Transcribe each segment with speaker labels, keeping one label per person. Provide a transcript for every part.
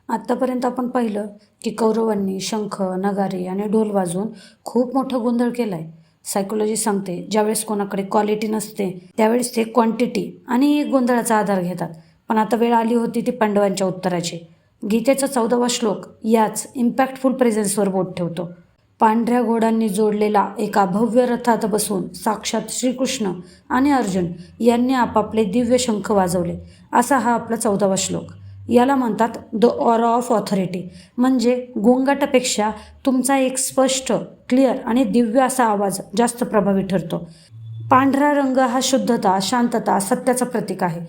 Speaker 1: आत्तापर्यंत आपण पाहिलं की कौरवांनी शंख, नगारे आणि ढोल वाजवून खूप मोठा गोंधळ केलाय. सायकोलॉजी सांगते ज्यावेळेस कोणाकडे क्वालिटी नसते त्यावेळेस ते क्वांटिटी आणि गोंधळाचा आधार घेतात. पण आता वेळ आली होती ती पांडवांच्या उत्तराची. गीतेचा 14वा श्लोक याच इम्पॅक्टफुल प्रेझेन्सवर बोट ठेवतो. पांढऱ्या घोड्यांनी जोडलेला एका भव्य रथात बसून साक्षात श्रीकृष्ण आणि अर्जुन यांनी आपापले दिव्य शंख वाजवले, असा हा आपला 14वा श्लोक. याला म्हणतात द ऑरा ऑफ ऑथॉरिटी. म्हणजे गोंगाटापेक्षा तुमचा एक स्पष्ट, क्लिअर आणि दिव्य असा आवाज जास्त प्रभावी ठरतो. पांढरा रंग हा शुद्धता, शांतता, सत्याचं प्रतीक आहे.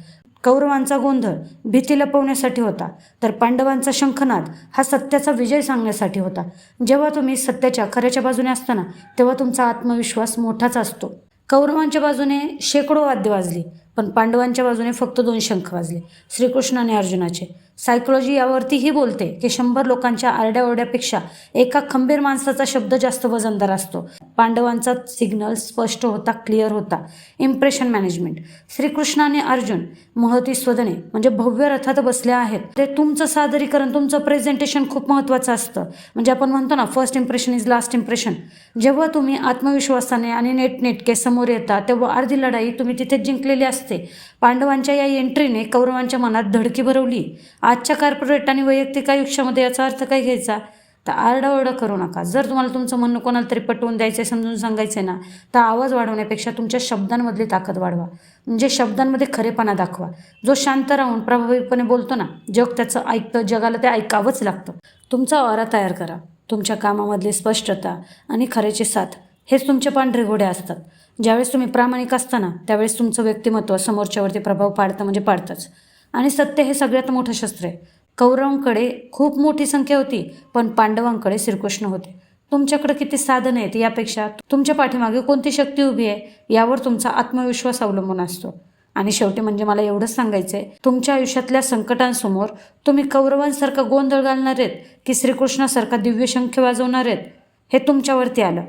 Speaker 1: कौरवांचा गोंधळ भीती लपवण्यासाठी होता, तर पांडवांचा शंखनाद हा सत्याचा विजय सांगण्यासाठी होता. जेव्हा तुम्ही सत्याच्या, खऱ्याच्या बाजूने असताना तेव्हा तुमचा आत्मविश्वास मोठाच असतो. कौरवांच्या बाजूने शेकडो वाद्य वाजली, पण पांडवांच्या बाजूने फक्त 2 शंख वाजले, श्रीकृष्ण आणि अर्जुनाचे. सायकोलॉजी यावरतीही बोलते की 100 लोकांच्या आरड्याओरड्यापेक्षा एका खंबीर माणसाचा शब्द जास्त वजनदार असतो. पांडवांचा सिग्नल स्पष्ट होता, क्लिअर होता. Impression management. श्रीकृष्ण आणि अर्जुन महती स्वदने म्हणजे भव्य रथात बसले आहेत. ते तुमचं सादरीकरण, तुमचं प्रेझेंटेशन खूप महत्त्वाचं असतं. म्हणजे आपण म्हणतो ना, first impression is last impression. जेव्हा तुम्ही आत्मविश्वासाने आणि नेटनेटके समोर येता तेव्हा अर्धी लढाई तुम्ही तिथे जिंकलेली असते. पांडवांच्या या एंट्रीने कौरवांच्या मनात धडकी भरवली. आजच्या कॉर्पोरेट आणि वैयक्तिक आयुष्यामध्ये याचा अर्थ काय घ्यायचा? तर आरडाओरडा करू नका. जर तुम्हाला तुमचं म्हणणं कोणाला तरी पटवून द्यायचं आहे, समजून सांगायचं आहे ना, तर आवाज वाढवण्यापेक्षा तुमच्या शब्दांमधली ताकद वाढवा. म्हणजे शब्दांमध्ये खरेपणा दाखवा. जो शांत राहून प्रभावीपणे बोलतो ना, जग त्याचं ऐकतं, जगाला ते ऐकावंच लागतं. तुमचा ऑरा तयार करा. तुमच्या कामामधली स्पष्टता आणि खऱ्याची साथ हेच तुमचे पांढरे घोडे असतात. ज्यावेळेस तुम्ही प्रामाणिक असताना त्यावेळेस तुमचं व्यक्तिमत्व समोरच्यावरती प्रभाव पाडतं, म्हणजे पाडतंच. आणि सत्य हे सगळ्यात मोठं शस्त्र आहे. कौरवांकडे खूप मोठी संख्या होती, पण पांडवांकडे श्रीकृष्ण होते. तुमच्याकडे किती साधन आहेत यापेक्षा तुमच्या पाठीमागे कोणती शक्ती उभी आहे यावर तुमचा आत्मविश्वास अवलंबून असतो. आणि शेवटी म्हणजे मला एवढंच सांगायचं आहे, तुमच्या आयुष्यातल्या संकटांसमोर तुम्ही कौरवांसारखा गोंधळ घालणार आहेत की श्रीकृष्णासारखा दिव्य शंख वाजवणार आहेत, हे तुमच्यावरती आलं.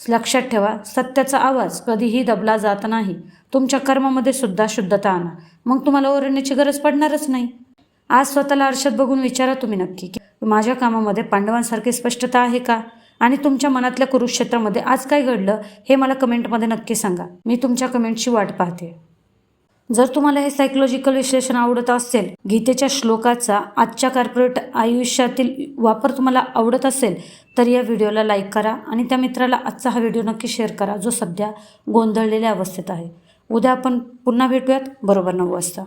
Speaker 1: लक्षात ठेवा, सत्याचा आवाज कधीही दबला जात नाही. तुमच्या कर्मामध्ये सुद्धा शुद्धता आणा, मग तुम्हाला ओरडण्याची गरज पडणारच नाही. आज स्वतःला आरशात बघून विचारा तुम्ही नक्की की माझ्या कामामध्ये पांडवांसारखी स्पष्टता आहे का? आणि तुमच्या मनातल्या कुरुक्षेत्रामध्ये आज काय घडलं हे मला कमेंटमध्ये नक्की सांगा. मी तुमच्या कमेंटची वाट पाहते. जर तुम्हाला हे सायकोलॉजिकल विश्लेषण आवडत असेल, गीतेच्या श्लोकाचा आजच्या कॉर्पोरेट आयुष्यातील वापर तुम्हाला आवडत असेल, तर या व्हिडिओला लाईक करा आणि त्या मित्राला आजचा हा व्हिडिओ नक्की शेअर करा जो सध्या गोंधळलेल्या अवस्थेत आहे. उद्या आपण पुन्हा भेटूयात बरोबर 9 वाजता.